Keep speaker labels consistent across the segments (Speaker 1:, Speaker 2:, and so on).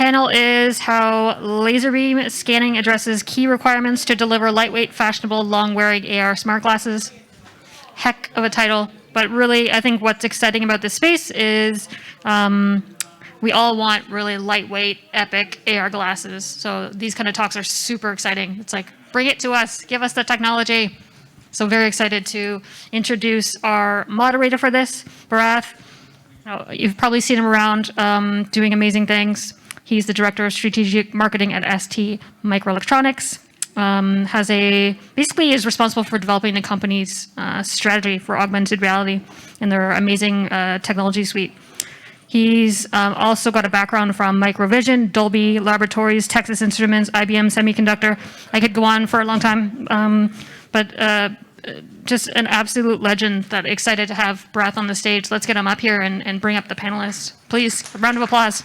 Speaker 1: panel is how laser beam scanning addresses key requirements to deliver lightweight, fashionable, long-wearing AR smart glasses. Heck of a title, but really I think what's exciting about this space is we all want really lightweight, epic AR glasses. So these kind of talks are super exciting. It's like, bring it to us, give us the technology. So very excited to introduce our moderator for this, Bharath. You've probably seen him around doing amazing things. He's the Director of Strategic Marketing at ST Microelectronics. Basically is responsible for developing the company's strategy for augmented reality and their amazing technology suite. He's also got a background from Microvision, Dolby Laboratories, Texas Instruments, IBM Semiconductor. I could go on for a long time, but just an absolute legend. That excited to have Bharath on the stage. Let's get him up here and bring up the panelists. Please, a round of applause.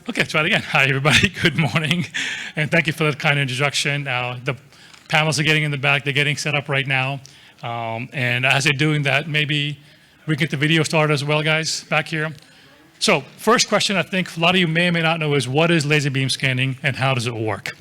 Speaker 2: Okay, try it again. Hi, everybody. Good morning, and thank you for that kind introduction. The panels are getting in the back. They're getting set up right now, and as they're doing that, maybe we get the video started as well, guys, back here. So, first question I think a lot of you may or may not know is, what is laser beam scanning and how does it work?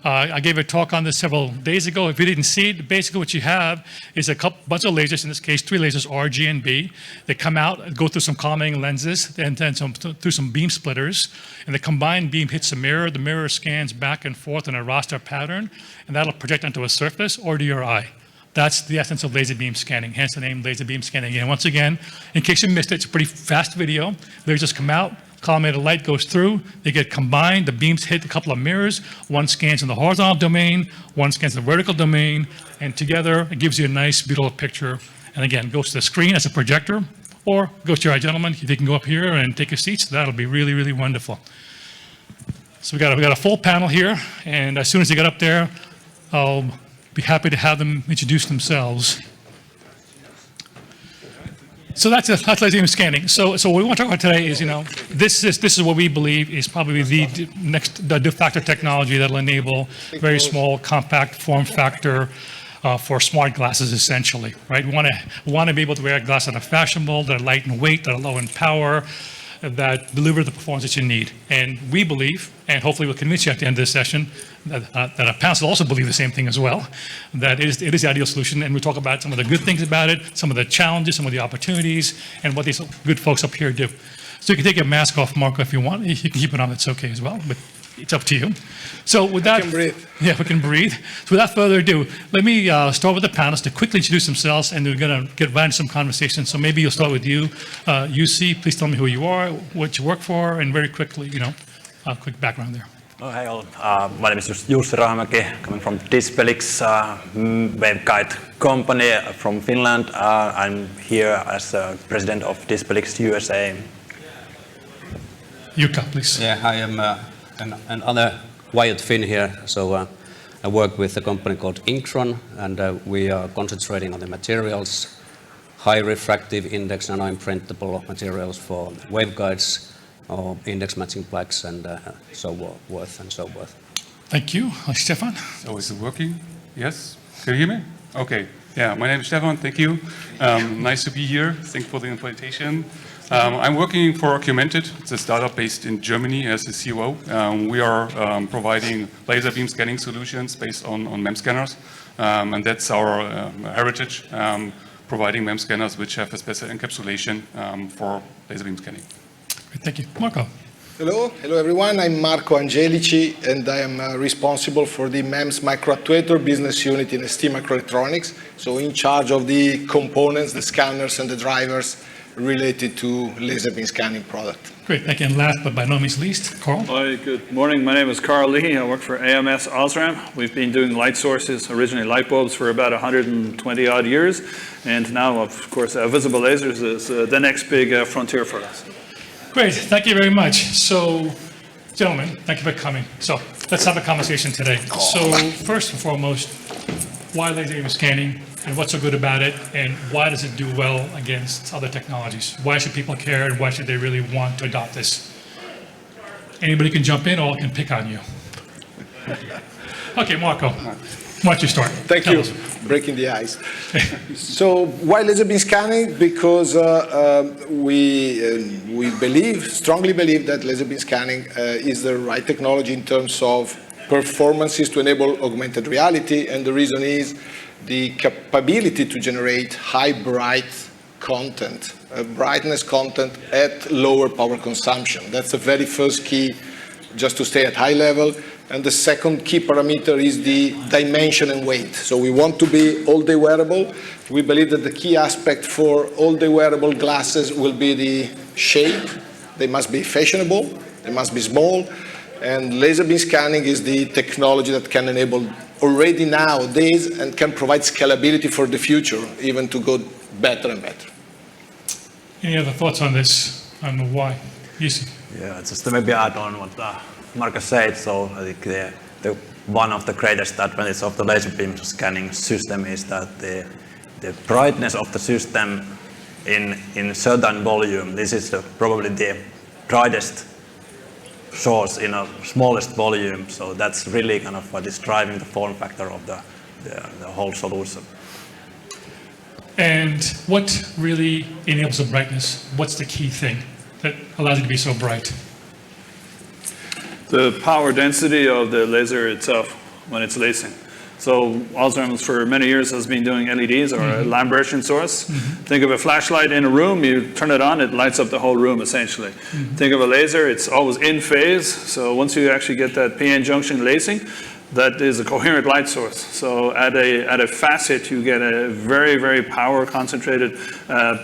Speaker 2: I gave a talk on this several days ago. If you didn't see it, basically what you have is a bunch of lasers, in this case 3 lasers, R, G, and B. They come out, go through some calming lenses, and then through some beam splitters. And the combined beam hits the mirror scans back and forth in a raster pattern, and that'll project onto a surface or to your eye. That's the essence of laser beam scanning, hence the name laser beam scanning. And once again, in case you missed it, it's a pretty fast video. Lasers come out, collimated light goes through, they get combined, the beams hit a couple of mirrors, one scans in the horizontal domain, one scans the vertical domain, and together it gives you a nice, beautiful picture. And again, goes to the screen as a projector, or goes to your eye, gentlemen. If you can go up here and take a seat, so that'll be really, really wonderful. So we got a full panel here, and as soon as they get up there, I'll be happy to have them introduce themselves. So that's laser beam scanning. So what we want to talk about today is, this is what we believe is probably the de facto technology that'll enable very small, compact form factor for smart glasses, essentially, right? We want to be able to wear glasses that are fashionable, that are light in weight, that are low in power, that deliver the performance that you need. And we believe, and hopefully we'll convince you at the end of this session, that our panelists also believe the same thing as well, that it is the ideal solution. And we'll talk about some of the good things about it, some of the challenges, some of the opportunities, and what these good folks up here do. So you can take your mask off, Marco, if you want. You can keep it on, it's okay as well, but it's up to you. So with that,
Speaker 3: we can breathe.
Speaker 2: Yeah, we can breathe. So without further ado, let me start with the panelists to quickly introduce themselves, and we're going to get right into some conversation. So maybe you'll start with you. UC, please tell me who you are, what you work for, and very quickly, a quick background there.
Speaker 4: Oh, hi all. My name is Jussi Rahamäki, coming from Dispelix, Waveguard company from Finland. I'm here as president of Dispelix USA.
Speaker 2: Jukka, please.
Speaker 5: Yeah, I am another Wyatt Finn here. So I work with a company called Inctron, and we are concentrating on the materials, high refractive index nano-imprintable materials for waveguides, or index matching plaques, and so forth.
Speaker 2: Thank you. Stefan?
Speaker 6: So is it working? Yes? Can you hear me? Okay. Yeah, my name is Stefan. Thank you. Nice to be here. Thank you for the invitation. I'm working for Augmented. It's a startup based in Germany as a COO. We are providing laser beam scanning solutions based on MEM scanners. And that's our heritage, providing MEM scanners which have a special encapsulation for laser beam scanning.
Speaker 2: Thank you. Marco.
Speaker 3: Hello everyone. I'm Marco Angelici, and I am responsible for the MEMS microactuator business unit in ST Microelectronics. So in charge of the components, the scanners, and the drivers related to laser beam scanning product.
Speaker 2: Great. Thank you. And last but by no means least, Carl.
Speaker 7: Hi, good morning. My name is Carl Lee. I work for AMS OSRAM. We've been doing light sources, originally light bulbs, for about 120 odd years. And now, of course, visible lasers is the next big frontier for us.
Speaker 2: Great, thank you very much. So, gentlemen, thank you for coming. So, let's have a conversation today. So, first and foremost, why laser beam scanning, and what's so good about it, and why does it do well against other technologies? Why should people care, and why should they really want to adopt this? Anybody can jump in, or I can pick on you. Okay, Marco. Why don't you start?
Speaker 3: Thank
Speaker 2: Tell
Speaker 3: you.
Speaker 2: us.
Speaker 3: Breaking the ice. So why laser beam scanning? Because we strongly believe that laser beam scanning is the right technology in terms of performances to enable augmented reality, and the reason is the capability to generate high bright content, brightness content at lower power consumption. That's the very first key, just to stay at high level. And the second key parameter is the dimension and weight. So we want to be all-day wearable. We believe that the key aspect for all-day wearable glasses will be the shape. They must be fashionable. They must be small. And laser beam scanning is the technology that can enable already nowadays and can provide scalability for the future, even to go better and better.
Speaker 2: Any other thoughts on this? I don't know why. Easy.
Speaker 4: Yeah, just to maybe add on what Marcus said. So I think the one of the greatest advantages of the laser beam scanning system is that the brightness of the system in certain volume. This is probably the brightest source in a smallest volume. So that's really kind of what is driving the form factor of the whole solution.
Speaker 2: And what really enables the brightness? What's the key thing that allows it to be so bright?
Speaker 7: The power density of the laser itself when it's lacing. So OSRAM for many years has been doing LEDs or a Lambertian source. Think of a flashlight in a room, you turn it on, it lights up the whole room essentially. Think of a laser, it's always in phase. So once you actually get that PN junction lacing, that is a coherent light source. So at a facet, you get a very, very power concentrated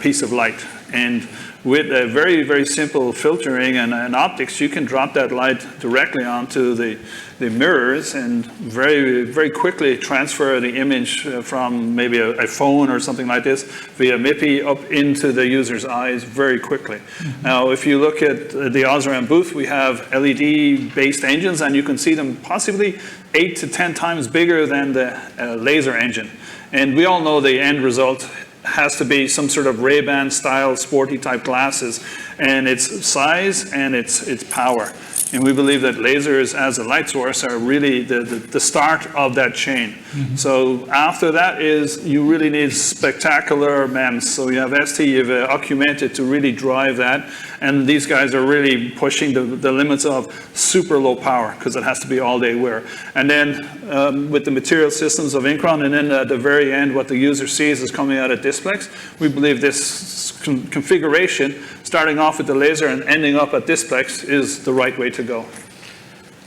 Speaker 7: piece of light. And with a very, very simple filtering and optics, you can drop that light directly onto the mirrors and very, very quickly transfer the image from maybe a phone or something like this via MIPI up into the user's eyes very quickly. Now, if you look at the OSRAM booth, we have LED-based engines, and you can see them possibly 8 to 10 times bigger than the laser engine. And we all know the end result has to be some sort of Ray-Ban style sporty type glasses, and its size and its power. And we believe that lasers as a light source are really the start of that chain. So after that is you really need spectacular MEMS. So you have ST, you have Augmented to really drive that. And these guys are really pushing the limits of super low power because it has to be all day wear. And then with the material systems of Incron, and then at the very end what the user sees is coming out of Dispelix, we believe this configuration, starting off with the laser and ending up at Dispelix, is the right way to go.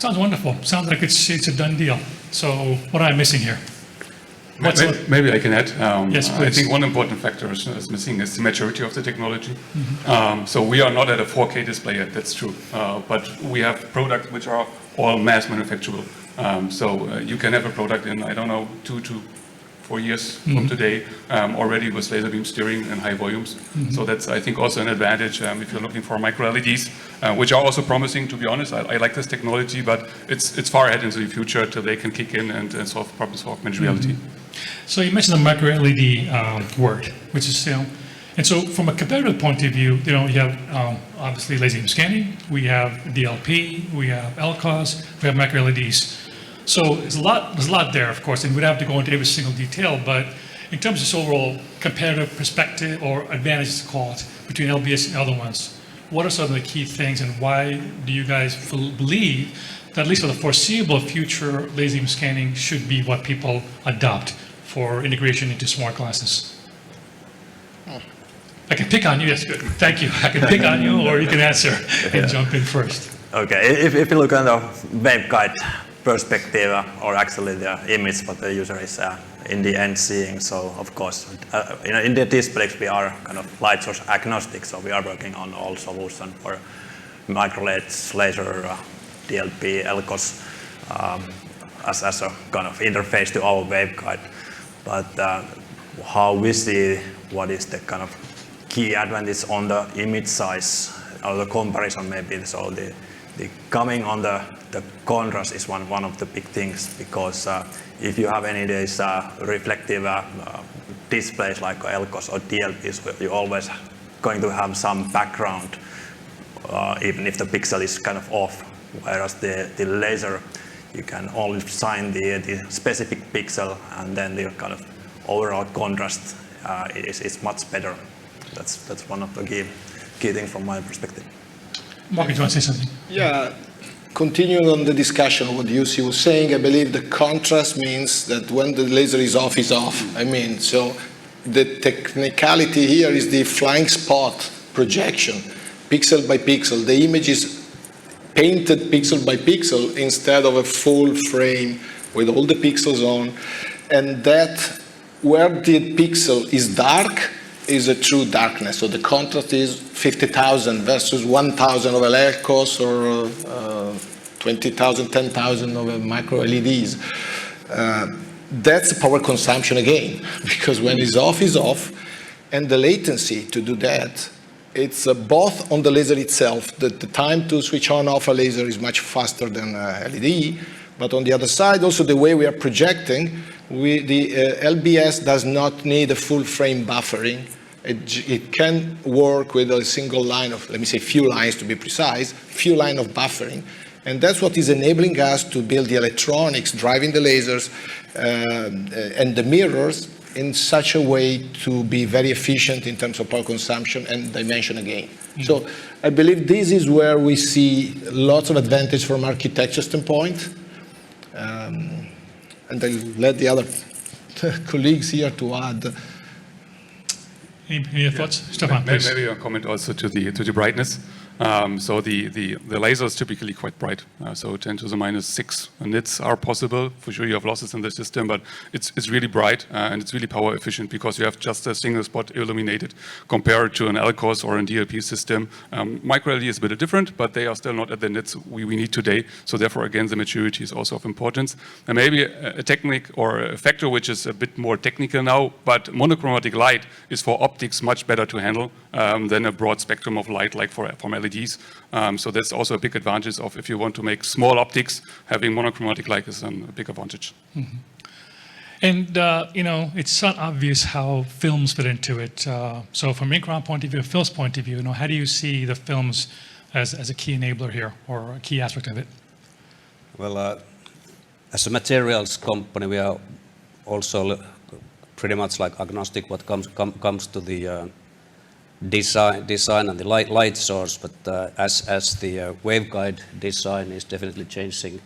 Speaker 2: Sounds wonderful. Sounds like it's a done deal. So what am I missing here?
Speaker 6: Maybe I can add.
Speaker 2: Yes,
Speaker 6: I
Speaker 2: please.
Speaker 6: think one important factor is missing is the maturity of the technology. So we are not at a 4K display yet, that's true. But we have products which are all mass manufacturable. So you can have a product in, I don't know, 2 to 4 years from today, already with laser beam steering and high volumes. So that's, I think, also an advantage if you're looking for micro LEDs, which are also promising, to be honest. I like this technology, but it's far ahead into the future till they can kick in and solve problems for augmented reality.
Speaker 2: So you mentioned the micro LED word, which is, and so from a competitive point of view, you have obviously laser beam scanning, we have DLP, we have LCOS, we have micro LEDs. So there's a lot there, of course, and we'd have to go into every single detail, but in terms of this overall competitive perspective or advantages to call it between LBS and other ones, what are some of the key things, and why do you guys believe that at least for the foreseeable future, laser beam scanning should be what people adopt for integration into smart glasses? I can pick on you, that's good, thank you. I can pick on you, or you can answer and jump in first.
Speaker 4: Okay, if you look at the waveguide perspective, or actually the image what the user is in the end seeing. So of course, in the Dispelix we are kind of light source agnostic, so we are working on all solutions for micro LEDs, laser, DLP, LCOS as a kind of interface to our waveguide. But how we see what is the kind of key advantage on the image size, or the comparison maybe, so the coming on the contrast is one of the big things, because if you have any of these reflective displays like LCOS or DLPs, you're always going to have some background, even if the pixel is kind of off, whereas the laser, you can only shine the specific pixel, and then the kind of overall contrast is much better. That's one of the key things from my perspective.
Speaker 2: Mark, do you want to say something?
Speaker 3: Yeah, continuing on the discussion of what Jussi was saying, I believe the contrast means that when the laser is off, it's off. I mean, so the technicality here is the flying spot projection, pixel by pixel. The image is painted pixel by pixel instead of a full frame with all the pixels on. And that, where the pixel is dark, is a true darkness. So the contrast is 50,000 versus 1,000 of LEDs or 20,000, 10,000 of micro LEDs. That's power consumption again, because when it's off, and the latency to do that, it's both on the laser itself, that the time to switch on off a laser is much faster than LED, but on the other side, also the way we are projecting, the LBS does not need a full frame buffering. It can work with a single line of, let me say few lines to be precise, few line of buffering. And that's what is enabling us to build the electronics, driving the lasers and the mirrors in such a way to be very efficient in terms of power consumption and dimension again. So I believe this is where we see lots of advantage from architecture standpoint. And I'll let the other colleagues here to add.
Speaker 2: Any thoughts? Stefan, please.
Speaker 6: Maybe a comment also to the brightness. So the laser is typically quite bright. So 10 to the minus 6 nits are possible. For sure you have losses in the system, but it's really bright and it's really power efficient because you have just a single spot illuminated compared to an LCOS or a DLP system. Micro LED is a bit different, but they are still not at the nits we need today. So therefore, again, the maturity is also of importance. And maybe a technique or a factor which is a bit more technical now, but monochromatic light is for optics much better to handle than a broad spectrum of light like from LEDs. So that's also a big advantage of if you want to make small optics, having monochromatic light is a big advantage.
Speaker 2: Mm-hmm. And, it's not obvious how films fit into it. So from Micron point of view, Phil's point of view, how do you see the films as a key enabler here or a key aspect of it?
Speaker 5: Well, as a materials company, we are also pretty much like agnostic what comes to the design and the light source, but as the waveguide design is definitely changing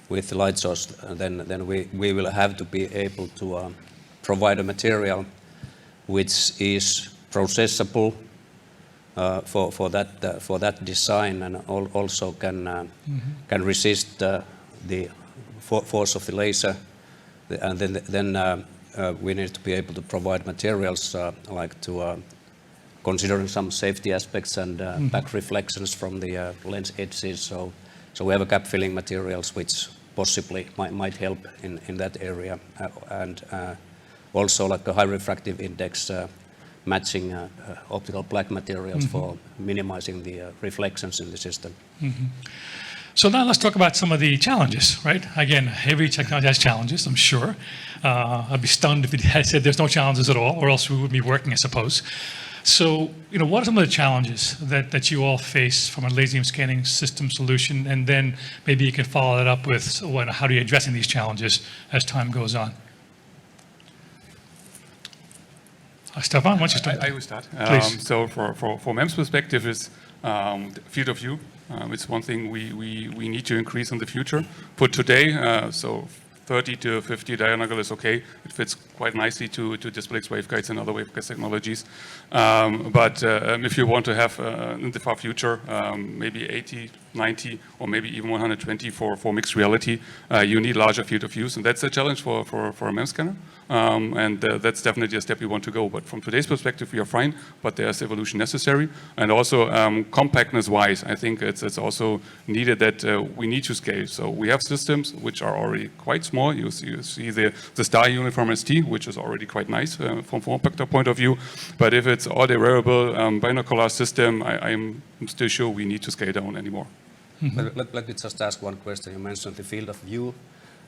Speaker 5: with the light source, then we will have to be able to provide a material which is processable for that design and also can resist the force of the laser, and then we need to be able to provide materials like to considering some safety aspects and back reflections from the lens edges. So we have a gap filling materials which possibly might help in that area, and also like a high refractive index matching optical black materials for minimizing the reflections in the system.
Speaker 2: So now let's talk about some of the challenges, right? Again, every technology has challenges, I'm sure. I'd be stunned if it had said there's no challenges at all, or else we would be working, I suppose. So, what are some of the challenges that you all face from a laser beam scanning system solution? And then maybe you can follow that up with how are you addressing these challenges as time goes on? Stefan, why don't you start?
Speaker 6: I will start.
Speaker 2: Please.
Speaker 6: So for MEMS perspective is field of view. It's one thing we need to increase in the future. For today, so 30 to 50 diagonal is okay. It fits quite nicely to Dispelix waveguides and other waveguide technologies. But if you want to have in the far future, maybe 80, 90, or maybe even 120 for mixed reality, you need larger field of views, and that's a challenge for a MEMS scanner. And that's definitely a step we want to go. But from today's perspective, we are fine, but there's evolution necessary. And also compactness-wise, I think it's also needed that we need to scale. So we have systems which are already quite small. You see the star uniform ST, which is already quite nice from form factor point of view. But if it's all the wearable binocular system, I'm still sure we need to scale down anymore.
Speaker 5: Let me just ask one question. You mentioned the field of view.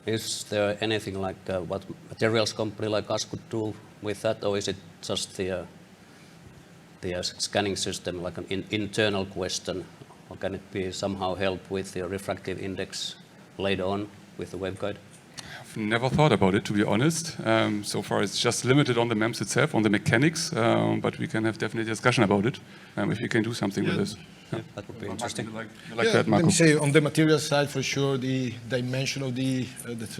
Speaker 5: Is there anything like what materials company like us could do with that, or is it just the scanning system, like an internal question, or can it be somehow help with the refractive index later on? with the waveguide?
Speaker 6: I've never thought about it, to be honest. So far, it's just limited on the MEMS itself, on the mechanics, but we can have definitely a discussion about it if you can do something with this.
Speaker 5: Yeah, that would be interesting.
Speaker 6: You like
Speaker 3: Yeah,
Speaker 6: that,
Speaker 3: let
Speaker 6: Marco?
Speaker 3: me say, on the material side, for sure, the dimension of the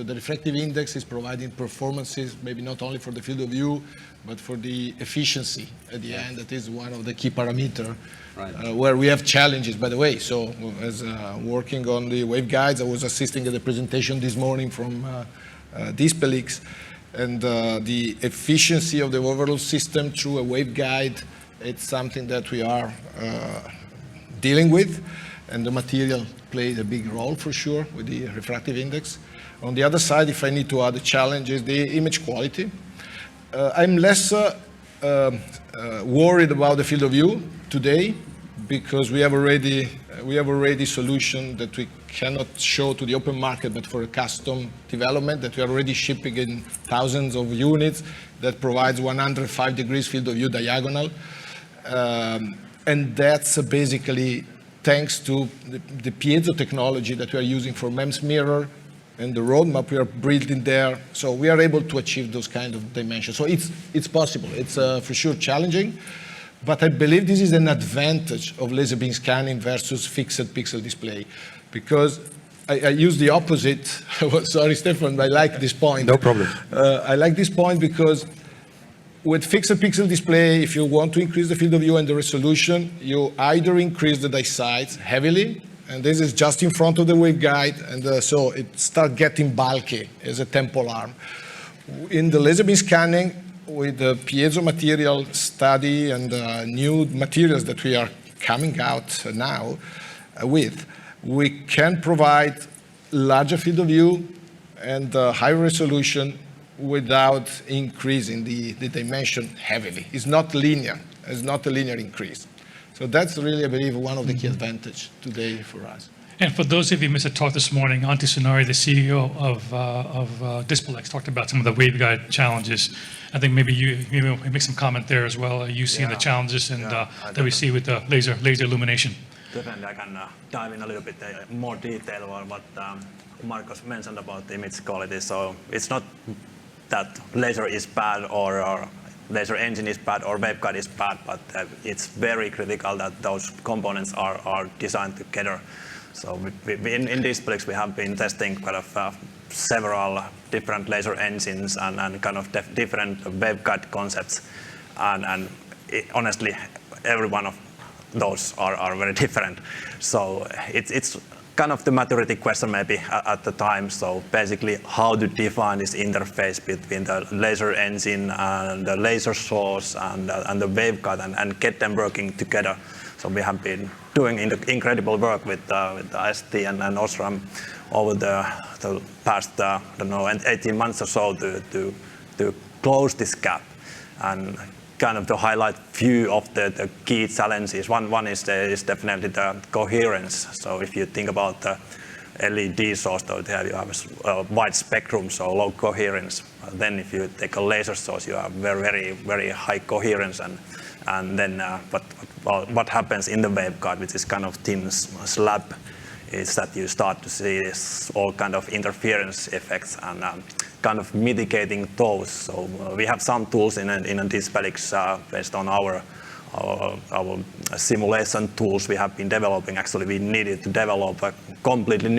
Speaker 3: refractive index is providing performances, maybe not only for the field of view, but for the efficiency at the end. That is one of the key parameters.
Speaker 5: Right.
Speaker 3: Where we have challenges, by the way. So as working on the waveguides, I was assisting at the presentation this morning from Dispelix, and the efficiency of the overall system through a waveguide, it's something that we are dealing with, and the material played a big role for sure with the refractive index. On the other side, if I need to add a challenge, is the image quality. I'm less worried about the field of view today, because we have already solution that we cannot show to the open market, but for a custom development that we are already shipping in thousands of units that provides 105 degrees field of view diagonal. And that's basically thanks to the piezo technology that we are using for MEMS mirror and the roadmap we are building there. So we are able to achieve those kind of dimensions. So it's possible. It's for sure challenging. But I believe this is an advantage of laser beam scanning versus fixed pixel display, because I use the opposite. Sorry, Stefan, but I like this point.
Speaker 5: No problem.
Speaker 3: I like this point because with fixed pixel display, if you want to increase the field of view and the resolution, you either increase the die size heavily, and this is just in front of the waveguide, and so it starts getting bulky as a temple arm. In the laser beam scanning, with the piezo material study and new materials that we are coming out now with, we can provide larger field of view and high resolution without increasing the dimension heavily. It's not linear. It's not a linear increase. So that's really, I believe, one of the key advantages today for us.
Speaker 2: And for those of you who missed a talk this morning, Antti Sonari, the CEO of Dispelix, talked about some of the waveguide challenges. I think maybe you make some comment there as well. You see the challenges and that we see with the laser illumination.
Speaker 4: Definitely, I can dive in a little bit more detail on what Marcos mentioned about the image quality. So it's not that laser is bad or laser engine is bad or waveguide is bad, but it's very critical that those components are designed together. So in Dispelix, we have been testing kind of several different laser engines and kind of different waveguide concepts. And honestly, every one of those are very different. So it's kind of the maturity question maybe at the time. So basically, how to define this interface between the laser engine and the laser source and the waveguide and get them working together. So we have been doing incredible work with the ST and OSRAM over the past 18 months or so to close this gap and kind of to highlight few of the key challenges. One is definitely the coherence. So if you think about the LED source, though, you have a wide spectrum, so low coherence. Then if you take a laser source, you have very, very high coherence. And then what happens in the waveguide, which is kind of thin slab, is that you start to see this all kind of interference effects and kind of mitigating those. So we have some tools in Dispelix based on our simulation tools we have been developing. Actually, we needed to develop a completely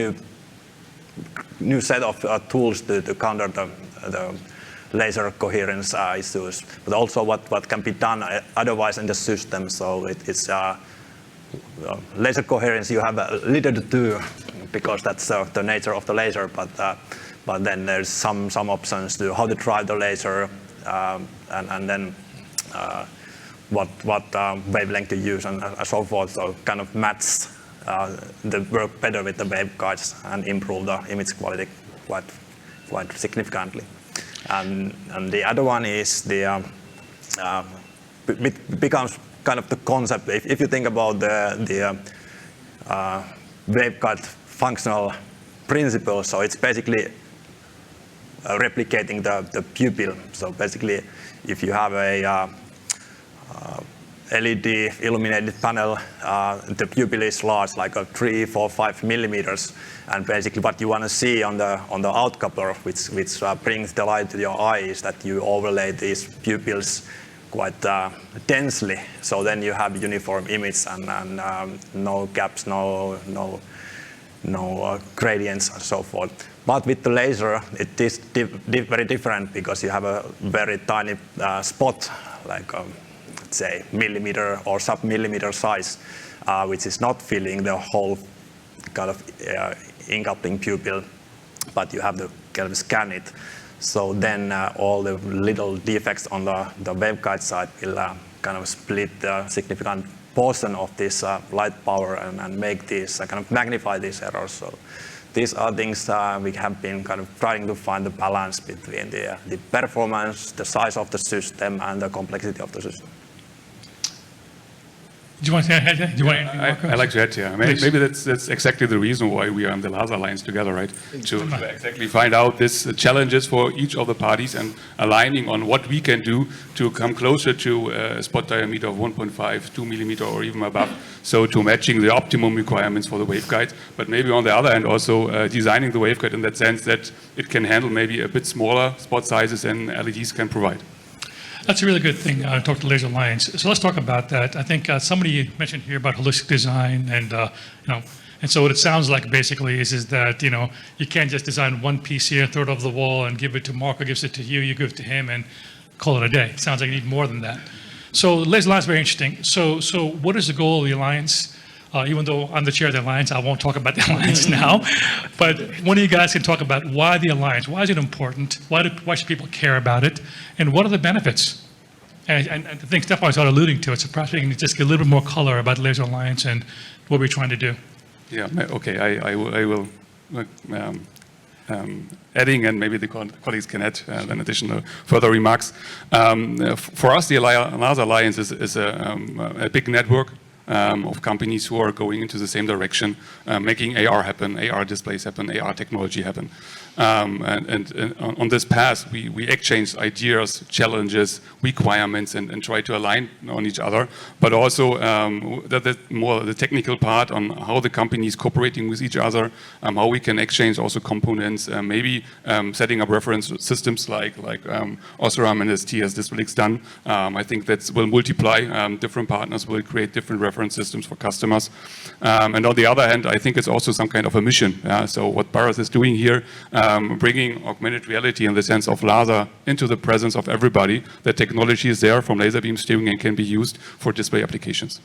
Speaker 4: new set of tools to counter the laser coherence issues, but also what can be done otherwise in the system. So it's laser coherence. You have a little to do because that's the nature of the laser. But then there's some options to how to drive the laser and then what wavelength to use and so forth. So kind of match the work better with the waveguides and improve the image quality quite significantly. And the other one is it becomes kind of the concept. If you think about the waveguide functional principle, so it's basically replicating the pupil. So basically, if you have a LED illuminated panel, the pupil is large, like a 3, 4, 5 millimeters. And basically what you want to see on the outcoupler, which brings the light to your eye, is that you overlay these pupils quite densely. So then you have uniform image and no gaps, no gradients and so forth. But with the laser, it is very different because you have a very tiny spot, like let's say millimeter or sub-millimeter size, which is not filling the whole kind of encoupling pupil, but you have to kind of scan it. So then all the little defects on the waveguide side will kind of split the significant portion of this light power and make this kind of magnify these errors. So these are things we have been kind of trying to find the balance between the performance, the size of the system, and the complexity of the system.
Speaker 2: Do you want to add? Do you want to
Speaker 6: I like to add, yeah. Maybe that's exactly the reason why we are in the LaSAR Alliance together, right? To exactly find out these challenges for each of the parties and aligning on what we can do to come closer to a spot diameter of 1.5, 2 millimeter, or even above. So to matching the optimum requirements for the waveguide, but maybe on the other hand also designing the waveguide in that sense that it can handle maybe a bit smaller spot sizes than LEDs can provide.
Speaker 2: That's a really good thing to talk to LaSAR Alliance. So let's talk about that. I think somebody mentioned here about holistic design, and and so what it sounds like basically is that you can't just design one piece here, throw it over the wall, and give it to Marco, gives it to you, you give it to him, and call it a day. It sounds like you need more than that. So LaSAR Alliance is very interesting. So what is the goal of the alliance? Even though I'm the chair of the alliance, I won't talk about the alliance now. But one of you guys can talk about why the alliance. Why is it important? Why should people care about it? And what are the benefits? And I think Stefan started alluding to it. So perhaps we can just get a little bit more color about LaSAR Alliance and what we're trying to do.
Speaker 6: Yeah. Okay. I will. Adding, and maybe the colleagues can add an additional further remarks. For us, the LaSAR Alliance is a big network of companies who are going into the same direction, making AR happen, AR displays happen, AR technology happen. And on this path, we exchange ideas, challenges, requirements, and try to align on each other. But also more the technical part on how the company is cooperating with each other, how we can exchange also components, maybe setting up reference systems like OSRAM and ST as Dispelix done. I think that will multiply. Different partners will create different reference systems for customers. And on the other hand, I think it's also some kind of a mission. So what Bharat is doing here, bringing augmented reality in the sense of LaSAR into the presence of everybody. The technology is there from laser beam steering and can be used for display applications.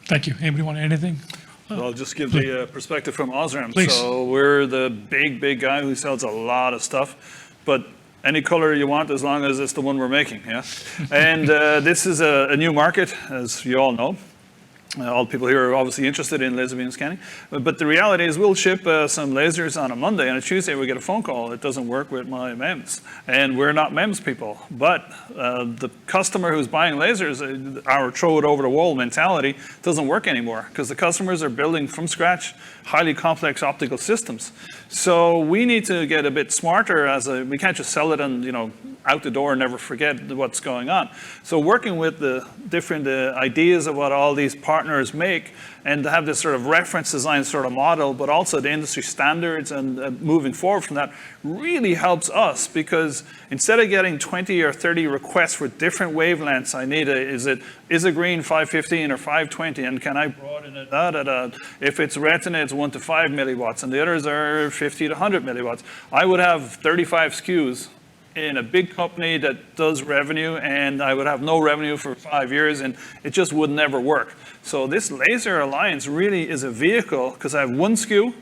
Speaker 2: Thank you. Anybody want to add anything?
Speaker 7: Well, I'll just give the perspective from OSRAM.
Speaker 2: Please.
Speaker 7: So we're the big guy who sells a lot of stuff, but any color you want as long as it's the one we're making, yeah? And this is a new market, as you all know. All people here are obviously interested in laser beam scanning. But the reality is we'll ship some lasers on a Monday, and a Tuesday we get a phone call. It doesn't work with my MEMS. And we're not MEMS people. But the customer who's buying lasers, our throw it over the wall mentality doesn't work anymore because the customers are building from scratch highly complex optical systems. So we need to get a bit smarter we can't just sell it and out the door and never forget what's going on. So working with the different ideas of what all these partners make and to have this sort of reference design sort of model, but also the industry standards and moving forward from that really helps us because instead of getting 20 or 30 requests for different wavelengths, I need is a green 515 or 520 and can I broaden it? If it's retina, it's 1 to 5 milliwatts and the others are 50 to 100 milliwatts. I would have 35 SKUs in a big company that does revenue and I would have no revenue for 5 years and it just would never work. So this LaSAR Alliance really is a vehicle because I have one SKU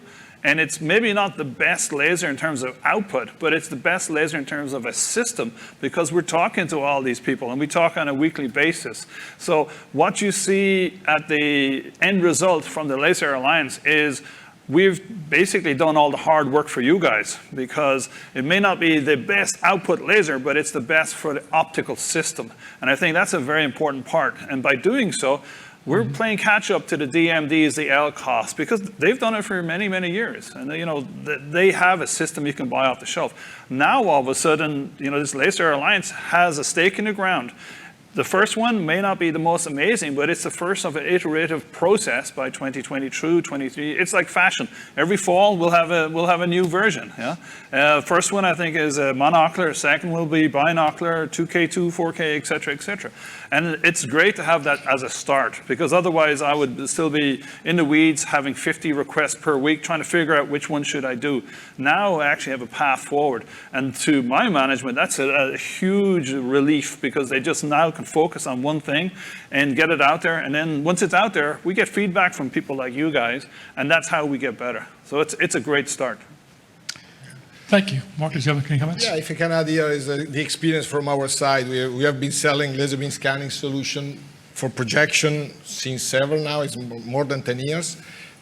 Speaker 7: and it's maybe not the best laser in terms of output, but it's the best laser in terms of a system because we're talking to all these people and we talk on a weekly basis. So what you see at the end result from the LaSAR Alliance is we've basically done all the hard work for you guys because it may not be the best output laser, but it's the best for the optical system. And I think that's a very important part. And by doing so, we're playing catch up to the DMDs, the LCOS, because they've done it for many, many years. And they have a system you can buy off the shelf. Now, all of a sudden, this LaSAR Alliance has a stake in the ground. The first one may not be the most amazing, but it's the first of an iterative process by 2022, 23. It's like fashion. Every fall we'll have a new version. Yeah. First one I think is monocular. Second will be binocular, 2K2, 4K, etc., etc. And it's great to have that as a start, because otherwise I would still be in the weeds having 50 requests per week trying to figure out which one should I do. Now I actually have a path forward, and to my management that's a huge relief, because they just now can focus on one thing and get it out there, and then once it's out there we get feedback from people like you guys, and that's how we get better. So it's a great start.
Speaker 2: Thank you. Mark, do you have any comments?
Speaker 3: Yeah, if I can add here is the experience from our side. We have been selling laser beam scanning solution for projection since several now. It's more than 10 years.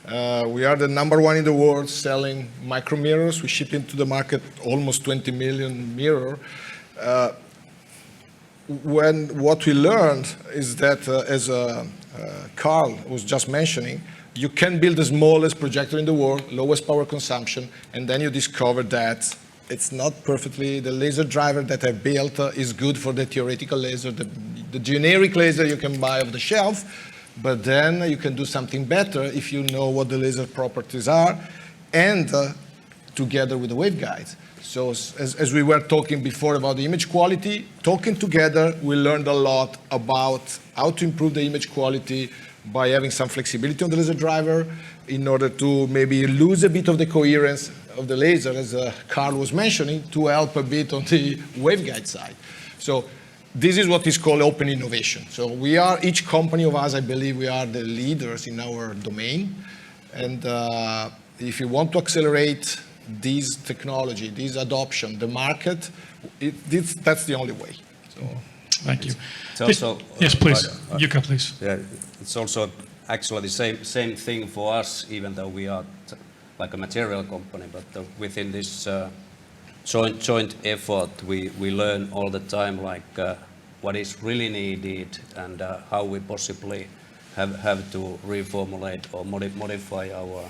Speaker 3: We are the #1 in the world selling micro mirrors. We ship into the market almost 20 million mirror. What we learned is that, as Carl was just mentioning, you can build the smallest projector in the world, lowest power consumption, and then you discover that it's not perfectly, the laser driver that I built is good for the theoretical laser, the generic laser you can buy off the shelf, but then you can do something better if you know what the laser properties are, and together with the waveguides. So as we were talking before about the image quality, talking together, we learned a lot about how to improve the image quality by having some flexibility on the laser driver in order to maybe lose a bit of the coherence of the laser, as Carl was mentioning, to help a bit on the waveguide side. So this is what is called open innovation. So we are, each company of us, I believe we are the leaders in our domain. And if you want to accelerate this technology, this adoption, the market, that's the only way. So,
Speaker 2: thank you.
Speaker 5: It's also,
Speaker 2: yes, please. You can, please.
Speaker 5: Yeah, it's also actually the same thing for us, even though we are like a material company, but within this joint effort, we learn all the time, like what is really needed and how we possibly have to reformulate or modify our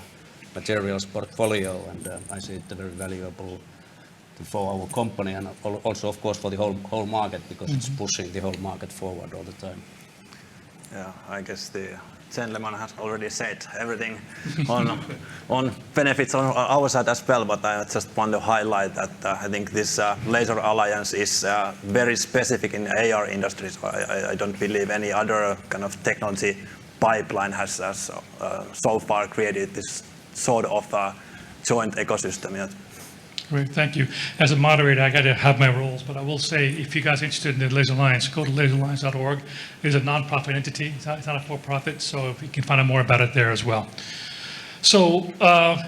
Speaker 5: materials portfolio, and I see it very valuable for our company, and also of course for the whole market, because it's pushing the whole market forward all the time.
Speaker 4: Yeah, I guess the gentleman has already said everything on benefits on our side as well, but I just want to highlight that I think this LaSAR Alliance is very specific in AR industries. I don't believe any other kind of technology pipeline has so far created this sort of joint ecosystem yet.
Speaker 2: Great, thank you. As a moderator, I got to have my roles, but I will say, if you guys are interested in the LaSAR Alliance, go to laseralliance.org. It's a nonprofit entity. It's not a for-profit, so you can find out more about it there as well. So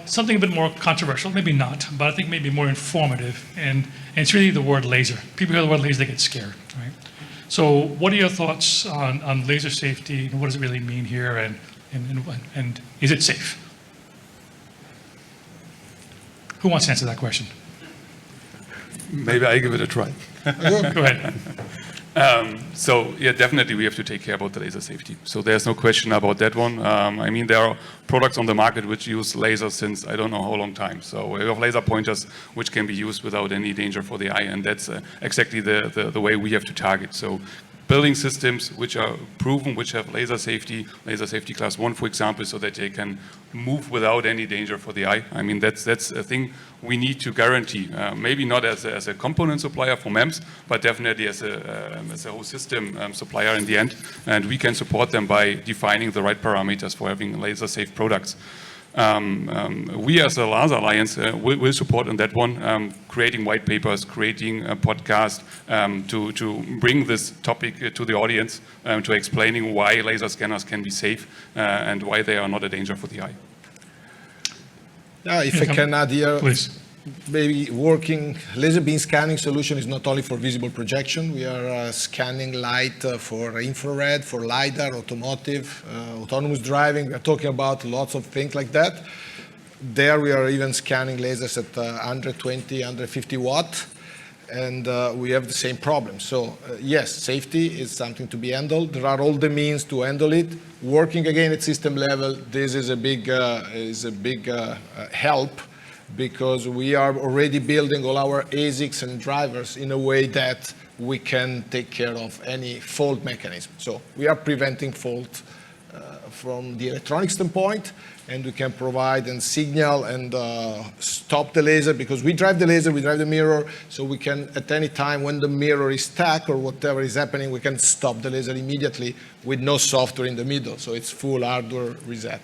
Speaker 2: something a bit more controversial, maybe not, but I think maybe more informative, and it's really the word laser. People hear the word laser, they get scared, right? So what are your thoughts on laser safety, and what does it really mean here, and is it safe? Who wants to answer that question?
Speaker 6: Maybe I give it a try.
Speaker 2: Go ahead.
Speaker 6: So yeah, definitely we have to take care about the laser safety. So there's no question about that one. I mean, there are products on the market which use lasers since I don't know how long time. So we have laser pointers which can be used without any danger for the eye, and that's exactly the way we have to target. So building systems which are proven, which have laser safety class 1, for example, so that they can move without any danger for the eye. I mean, that's a thing we need to guarantee. Maybe not as a component supplier for MEMS, but definitely as a whole system supplier in the end. And we can support them by defining the right parameters for having laser safe products. We as a LaSAR Alliance will support on that one, creating white papers, creating a podcast to bring this topic to the audience, to explaining why laser scanners can be safe and why they are not a danger for the eye.
Speaker 3: Yeah, if I can add here,
Speaker 2: Please.
Speaker 3: maybe working laser beam scanning solution is not only for visible projection. We are scanning light for infrared, for LiDAR, automotive, autonomous driving. We are talking about lots of things like that. There we are even scanning lasers at 120, 150 watt, and we have the same problem. So yes, safety is something to be handled. There are all the means to handle it. Working again at system level, this is a big help, because we are already building all our ASICs and drivers in a way that we can take care of any fault mechanism. So we are preventing fault from the electronic standpoint, and we can provide and signal and stop the laser, because we drive the laser, we drive the mirror, so we can, at any time when the mirror is stuck or whatever is happening, we can stop the laser immediately with no software in the middle. So it's full hardware reset.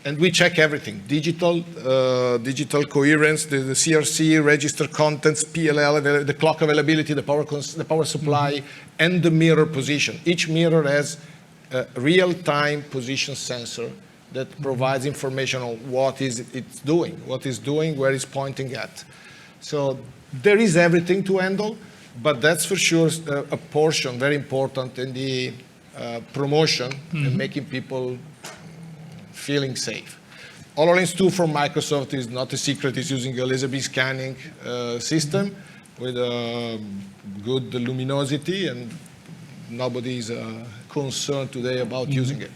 Speaker 3: And we check everything, digital coherence, the CRC, register contents, PLL, the clock availability, the power supply, and the mirror position. Each mirror has a real-time position sensor that provides information on what it's doing, where it's pointing at. So there is everything to handle, but that's for sure a portion, very important in the promotion and making people feeling safe. HoloLens 2 from Microsoft is not a secret. It's using a laser beam scanning system with good luminosity, and nobody is concerned today about using it.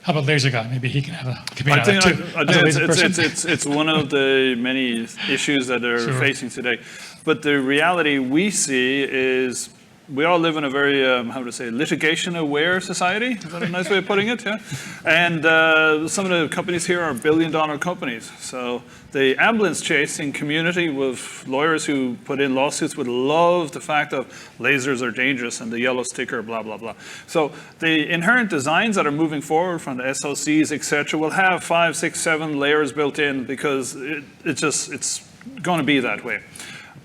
Speaker 2: How about Laser Guy? Maybe he can have a
Speaker 7: I
Speaker 2: opinion on
Speaker 7: think,
Speaker 2: that too.
Speaker 7: I think it's one of the many issues that they're facing today. But the reality we see is we all live in a very, litigation-aware society. Is that a nice way of putting it? Yeah. And some of the companies here are billion-dollar companies. So the ambulance-chasing community with lawyers who put in lawsuits would love the fact of lasers are dangerous and the yellow sticker, blah, blah, blah. So the inherent designs that are moving forward from the SoCs, et cetera, will have 5, 6, 7 layers built in, because it's going to be that way.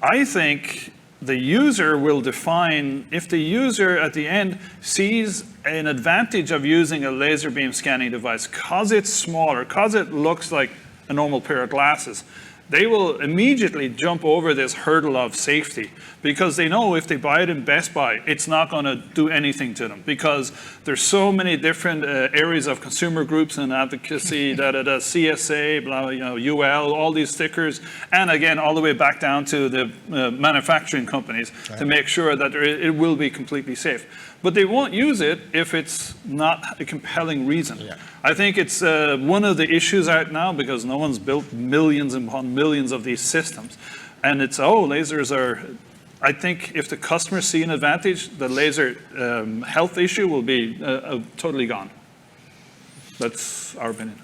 Speaker 7: I think the user will define, if the user at the end sees an advantage of using a laser beam scanning device because it's smaller, because it looks like a normal pair of glasses, they will immediately jump over this hurdle of safety, because they know if they buy it in Best Buy, it's not going to do anything to them, because there's so many different areas of consumer groups and advocacy, CSA, blah, UL, all these stickers, and again, all the way back down to the manufacturing companies to make sure that it will be completely safe. But they won't use it if it's not a compelling reason. Yeah. I think it's one of the issues out now, because no one's built millions upon millions of these systems. And it's, lasers are, I think if the customers see an advantage, the laser health issue will be totally gone. That's our opinion.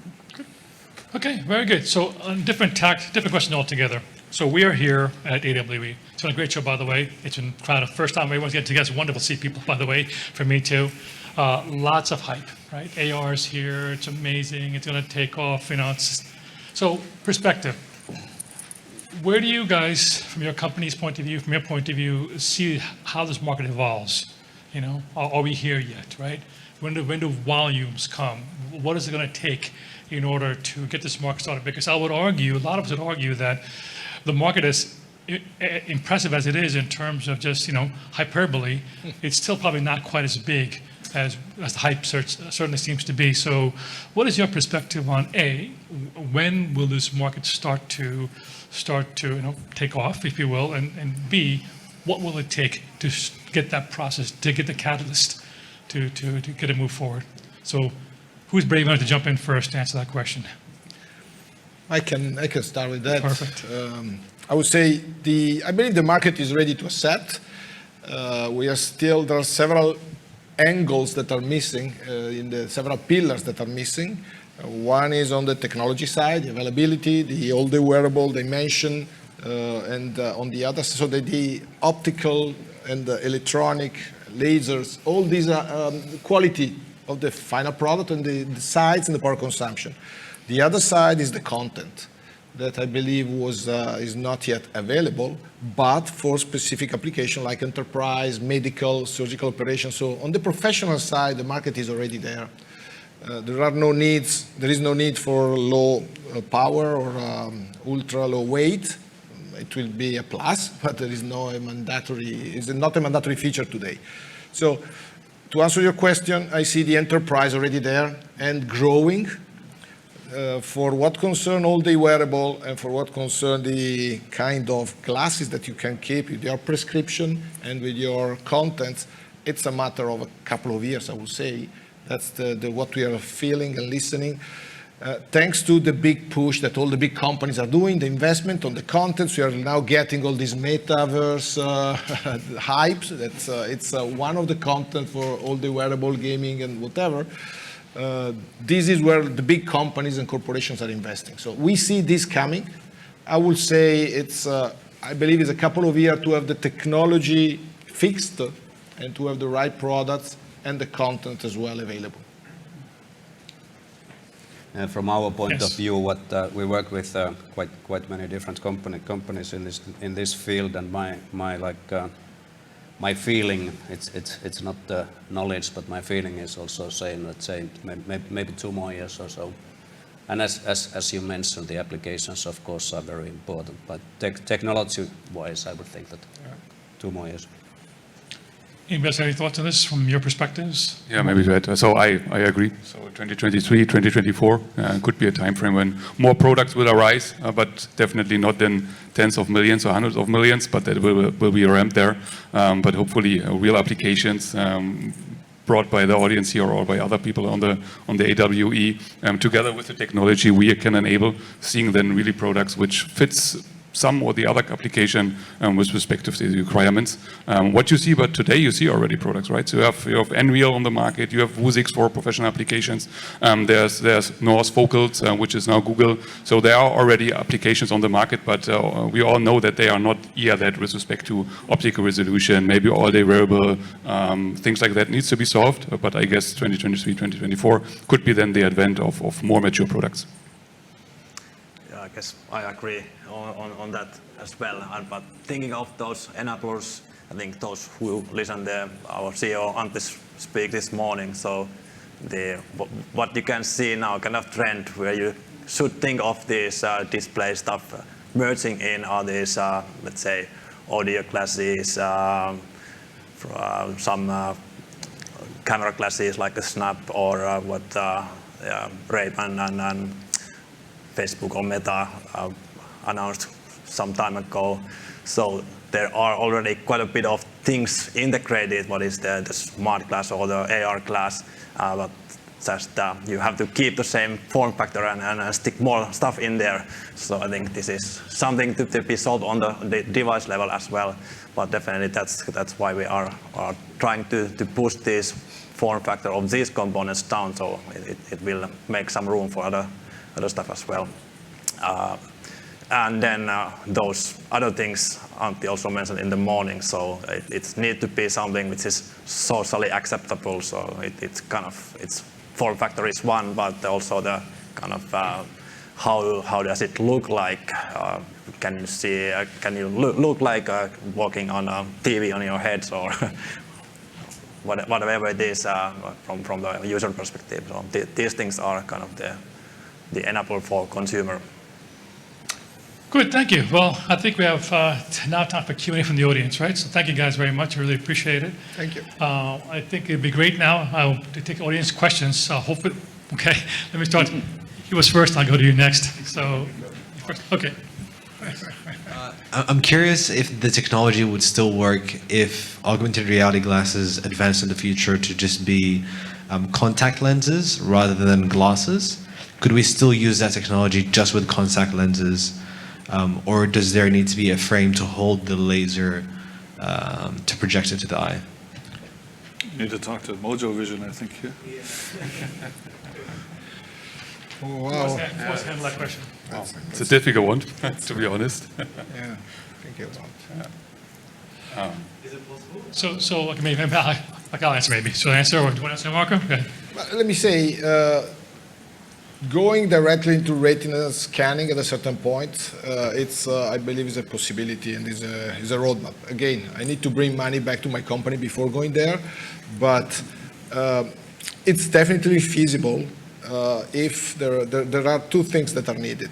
Speaker 2: Okay, very good. So different question altogether. So we are here at AWE. It's been a great show, by the way. It's been crowded. First time everyone's getting together. It's wonderful to see people, by the way, for me too. Lots of hype, right? AR is here. It's amazing. It's going to take off. So perspective. Where do you guys, from your company's point of view, from your point of view, see how this market evolves? Are we here yet, right? When do volumes come? What is it going to take in order to get this market started? Because I would argue, a lot of us would argue that the market is impressive as it is in terms of just, hyperbole. It's still probably not quite as big as the hype certainly seems to be. So what is your perspective on A, when will this market start to take off, if you will, and B, what will it take to get that process, to get the catalyst to get it move forward? So who's brave enough to jump in first to answer that question?
Speaker 3: I can start with that.
Speaker 2: Perfect.
Speaker 3: I would say I believe the market is ready to accept. There are several angles that are missing, several pillars that are missing. One is on the technology side, the availability, all the wearable dimension, and on the other, so the optical and the electronic lasers, all these are the quality of the final product and the size and the power consumption. The other side is the content that I believe is not yet available, but for specific application like enterprise, medical, surgical operations. So on the professional side, the market is already there. There is no need for low power or ultra low weight. It will be a plus, but there is it's not a mandatory feature today. So to answer your question, I see the enterprise already there and growing. For what concern all the wearable and for what concern the kind of glasses that you can keep with your prescription and with your contents, it's a matter of a couple of years, I would say. That's what we are feeling and listening. Thanks to the big push that all the big companies are doing, the investment on the contents, we are now getting all these metaverse hypes. It's one of the content for all the wearable gaming and whatever. This is where the big companies and corporations are investing. So we see this coming. I would say it's, I believe it's a couple of years to have the technology fixed and to have the right products and the content as well available.
Speaker 5: From our point
Speaker 2: Yes.
Speaker 5: of view, what we work with quite many different companies in this field, and my feeling, it's not the knowledge, but my feeling is also saying that maybe 2 more years or so. And as you mentioned, the applications of course are very important, but technology-wise, I would think that 2 more years.
Speaker 2: Anybody else have any thoughts on this from your perspectives?
Speaker 6: Yeah, maybe to add. So I agree. So 2023, 2024 could be a time frame when more products will arise, but definitely not in tens of millions or hundreds of millions, but that will be a ramp there. But hopefully real applications brought by the audience here or by other people on the AWE, together with the technology we can enable, seeing then really products which fits some or the other application with respect to the requirements. What you see, but today you see already products, right? So you have Nreal on the market, you have Vuzix for professional applications, there's North Focals, which is now Google. So there are already applications on the market, but we all know that they are not that with respect to optical resolution, maybe all-day wearable, things like that needs to be solved. But I guess 2023, 2024 could be then the advent of more mature products.
Speaker 4: I guess I agree on that as well. But thinking of those enablers, I think those who listened to our CEO Antti speak this morning, so what you can see now, kind of trend where you should think of this display stuff merging in are these, let's say, audio classes, some camera classes like a Snap or what Ray-Ban and Facebook or Meta announced some time ago. So there are already quite a bit of things integrated, what is the smart glass or the AR glass, but just you have to keep the same form factor and stick more stuff in there. So I think this is something to be solved on the device level as well. But definitely that's why we are trying to push this form factor of these components down, so it will make some room for other stuff as well. And then those other things Antti also mentioned in the morning, so it needs to be something which is socially acceptable. So it's kind of, its form factor is one, but also the kind of how does it look like? Can you see? Can you look like walking on a TV on your head, or whatever it is from the user perspective? So these things are kind of the enable for consumer.
Speaker 2: Good, thank you. Well, I think we have now time for Q&A from the audience, right? So thank you guys very much. I really appreciate it.
Speaker 3: Thank you.
Speaker 2: I think it'd be great now to take audience questions. Hopefully, okay, let me start. He was first, I'll go to you next. So, first, okay.
Speaker 8: I'm curious if the technology would still work if augmented reality glasses advance in the future to just be contact lenses rather than glasses. Could we still use that technology just with contact lenses? Or does there need to be a frame to hold the laser to project it to the eye?
Speaker 7: You need to talk to Mojo Vision, I think. Yeah.
Speaker 3: Oh, wow.
Speaker 2: Let's handle that question.
Speaker 6: Wow. It's a difficult one, to be honest.
Speaker 3: Yeah, thank you.
Speaker 2: So okay, maybe I'll answer maybe. So answer, or do you want to answer, Marco? Okay.
Speaker 3: Let me say, going directly into retina scanning at a certain point, it's, I believe, is a possibility and is a roadmap. Again, I need to bring money back to my company before going there, but it's definitely feasible if there are two things that are needed.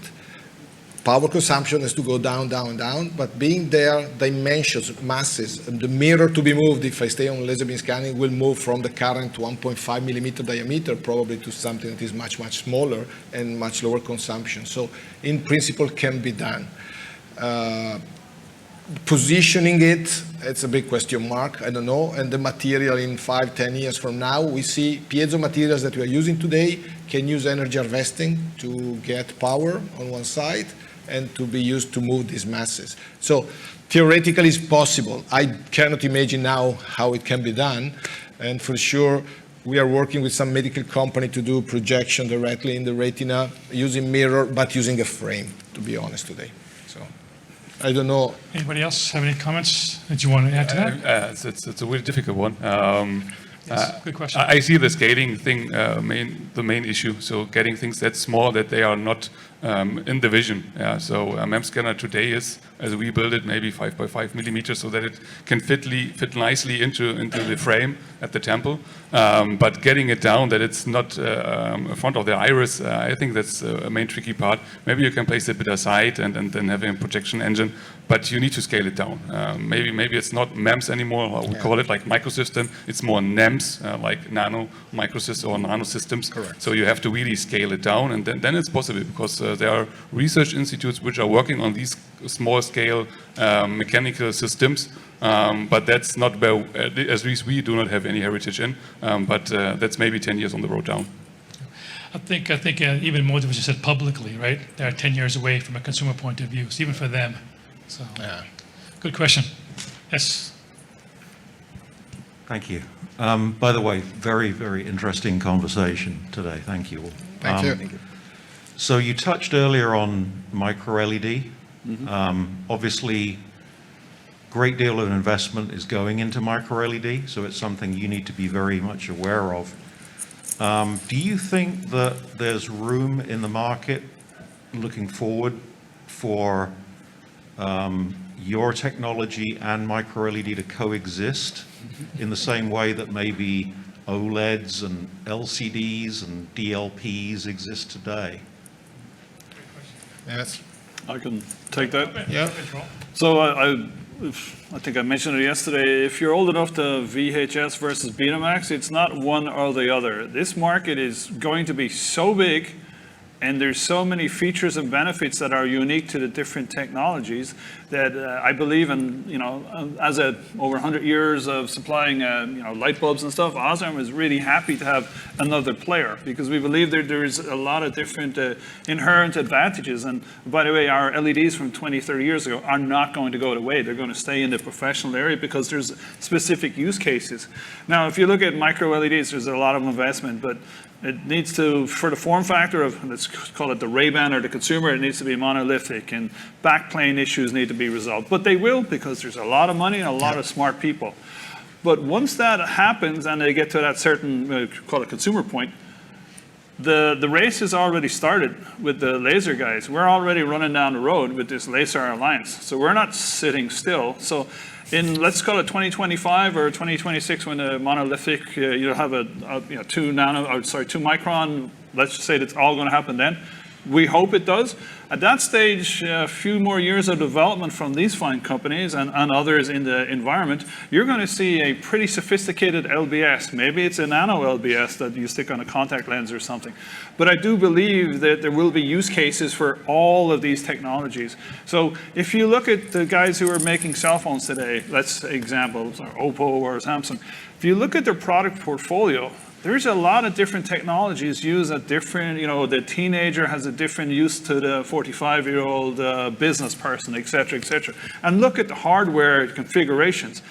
Speaker 3: Power consumption has to go down, down, down, but being there, dimensions, masses, and the mirror to be moved, if I stay on laser beam scanning, will move from the current 1.5 millimeter diameter probably to something that is much, much smaller and much lower consumption. So in principle can be done. Positioning it, it's a big question mark, I don't know. And the material in 5-10 years from now, we see piezo materials that we are using today can use energy harvesting to get power on one side and to be used to move these masses. So theoretically it's possible. I cannot imagine now how it can be done. And for sure, we are working with some medical company to do projection directly in the retina using mirror, but using a frame, to be honest today. So I don't know.
Speaker 2: Anybody else have any comments that you want to add to that?
Speaker 6: It's a really difficult one.
Speaker 2: Yes, good question.
Speaker 6: I see the scaling thing the main issue. So getting things that small that they are not in the vision. Yeah. So a MEM scanner today is, as we build it, maybe 5 by 5 millimeters, so that it can fit nicely into the frame at the temple. But getting it down that it's not in front of the iris, I think that's a main tricky part. Maybe you can place it a bit aside and then having a projection engine, but you need to scale it down. Maybe it's not MEMS anymore. We call it like microsystem. It's more NEMS, like nano microsystems or nano systems.
Speaker 3: Correct.
Speaker 6: So you have to really scale it down, and then it's possible because there are research institutes which are working on these small-scale mechanical systems. But that's not where, at least we do not have any heritage in. But that's maybe 10 years on the road down.
Speaker 2: I think even more than what you said publicly, right? They're 10 years away from a consumer point of view, so even for them. So, good question. Yes.
Speaker 9: Thank you. By the way, very, very interesting conversation today. Thank you all.
Speaker 3: Thank you.
Speaker 9: So you touched earlier on micro LED. Obviously, great deal of investment is going into micro LED, so it's something you need to be very much aware of. Do you think that there's room in the market looking forward for your technology and micro LED to coexist in the same way that maybe OLEDs and LCDs and DLPs exist today?
Speaker 3: Yes.
Speaker 7: I can take that.
Speaker 3: Yeah.
Speaker 7: So I think I mentioned it yesterday. If you're old enough to VHS versus Betamax, it's not one or the other. This market is going to be so big, and there's so many features and benefits that are unique to the different technologies that I believe in, as over 100 years of supplying, light bulbs and stuff, OSRAM is really happy to have another player because we believe there's a lot of different inherent advantages. And by the way, our LEDs from 20, 30 years ago are not going to go away. They're going to stay in the professional area because there's specific use cases. Now, if you look at micro LEDs, there's a lot of investment, but it needs to, for the form factor of, let's call it the Ray-Ban or the consumer, it needs to be monolithic, and backplane issues need to be resolved. But they will, because there's a lot of money and a lot of smart people. But once that happens and they get to that certain, call it consumer point, the race has already started with the laser guys. We're already running down the road with this LaSAR Alliance. So we're not sitting still. So in, let's call it 2025 or 2026, when the monolithic, you'll have a 2 micron, let's just say that's all going to happen then. We hope it does. At that stage, a few more years of development from these fine companies and others in the environment, you're going to see a pretty sophisticated LBS. Maybe it's a nano LBS that you stick on a contact lens or something. But I do believe that there will be use cases for all of these technologies. So if you look at the guys who are making cell phones today, let's say examples, or Oppo or Samsung, if you look at their product portfolio, there's a lot of different technologies used at different, the teenager has a different use to the 45-year-old business person, et cetera, et cetera. And look at the hardware configurations.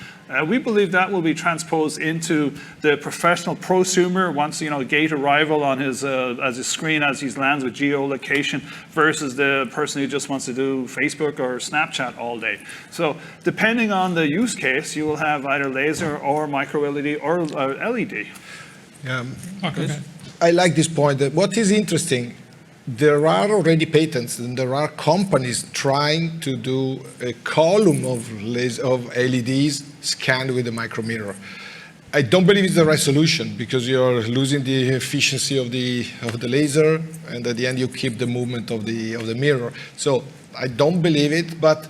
Speaker 7: We believe that will be transposed into the professional prosumer once, gate arrival on his as his screen as he lands with geolocation versus the person who just wants to do Facebook or Snapchat all day. So depending on the use case, you will have either laser or micro LED or LED.
Speaker 3: I like this point. What is interesting, there are already patents and there are companies trying to do a column of LEDs scanned with a micro mirror. I don't believe it's the right solution because you're losing the efficiency of the laser, and at the end you keep the movement of the mirror. So I don't believe it, but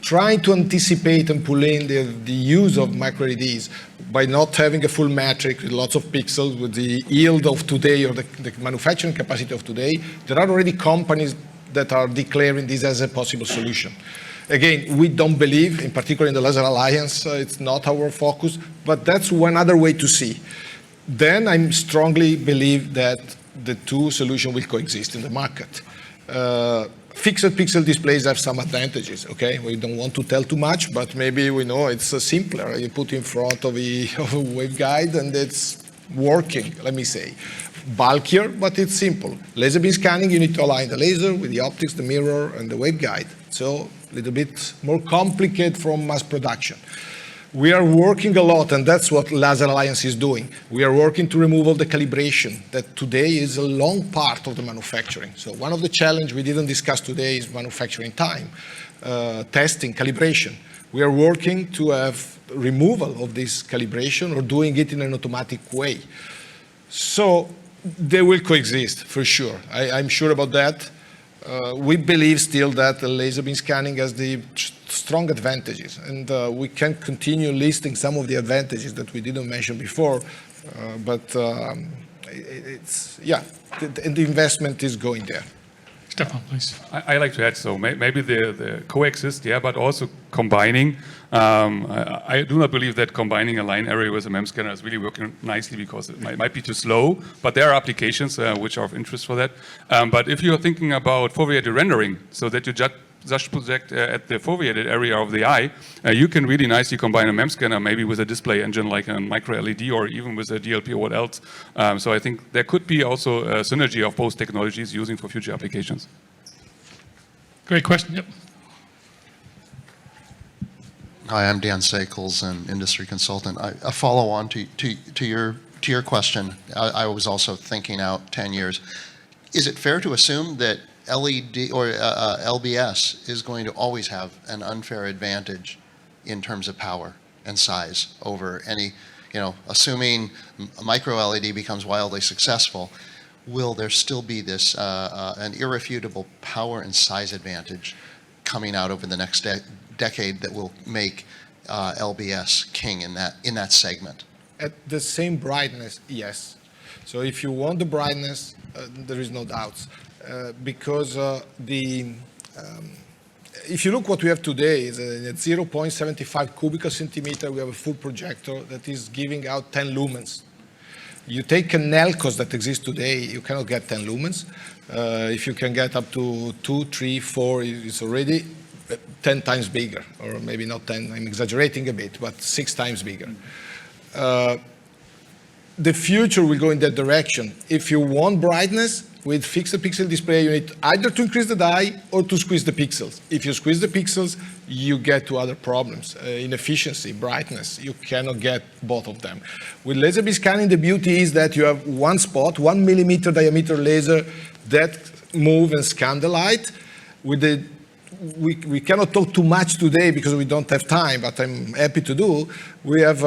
Speaker 3: trying to anticipate and pull in the use of micro LEDs by not having a full matrix with lots of pixels, with the yield of today or the manufacturing capacity of today, there are already companies that are declaring this as a possible solution. Again, we don't believe, in particular in the LaSAR Alliance, it's not our focus, but that's one other way to see. Then I strongly believe that the two solutions will coexist in the market. Fixed pixel displays have some advantages, okay? We don't want to tell too much, but maybe we know it's simpler. You put in front of a waveguide and it's working, let me say. Bulkier, but it's simple. Laser beam scanning, you need to align the laser with the optics, the mirror, and the waveguide. So a little bit more complicated from mass production. We are working a lot, and that's what LaSAR Alliance is doing. We are working to remove all the calibration that today is a long part of the manufacturing. So one of the challenges we didn't discuss today is manufacturing time, testing, calibration. We are working to have removal of this calibration or doing it in an automatic way. So they will coexist, for sure. I'm sure about that. We believe still that the laser beam scanning has the strong advantages, and we can continue listing some of the advantages that we didn't mention before, but the investment is going there.
Speaker 2: Stefan, please.
Speaker 6: I like to add, so maybe the coexist, yeah, but also combining. I do not believe that combining a line array with a MEM scanner is really working nicely because it might be too slow, but there are applications which are of interest for that. But if you're thinking about foveated rendering, so that you just project at the foveated area of the eye, you can really nicely combine a MEM scanner maybe with a display engine like a micro LED or even with a DLP or what else. So I think there could be also a synergy of both technologies using for future applications.
Speaker 2: Great question. Yep.
Speaker 10: Hi, I'm Dan Sakels, an industry consultant. A follow-on to your question. I was also thinking out 10 years. Is it fair to assume that LED or LBS is going to always have an unfair advantage in terms of power and size over any, assuming micro LED becomes wildly successful, will there still be this an irrefutable power and size advantage coming out over the next decade that will make LBS king in that segment?
Speaker 3: At the same brightness, yes. So if you want the brightness, there is no doubt. Because if you look what we have today, is at 0.75 cubical centimeter, we have a full projector that is giving out 10 lumens. You take an LCOS that exists today, you cannot get 10 lumens. If you can get up to 2, 3, 4, it's already 10 times bigger, or maybe not 10, I'm exaggerating a bit, but 6 times bigger. The future will go in that direction. If you want brightness, with fixed pixel display, you need either to increase the dye or to squeeze the pixels. If you squeeze the pixels, you get to other problems. Inefficiency, brightness, you cannot get both of them. With laser beam scanning, the beauty is that you have one spot, 1 millimeter diameter laser that move and scan the light. We cannot talk too much today because we don't have time, but I'm happy to do. We have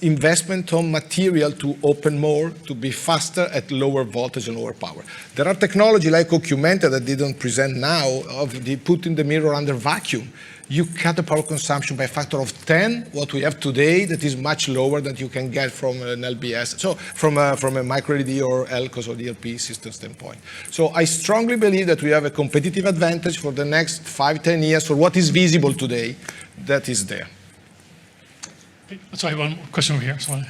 Speaker 3: investment on material to open more, to be faster at lower voltage and lower power. There are technology like Augmented that didn't present now, of the putting the mirror under vacuum. You cut the power consumption by a factor of 10, what we have today, that is much lower than you can get from an LBS, so from a micro LED or LCOS or DLP system standpoint. So I strongly believe that we have a competitive advantage for the next 5-10 years for what is visible today, that is there.
Speaker 2: So I have one question over here. Sorry.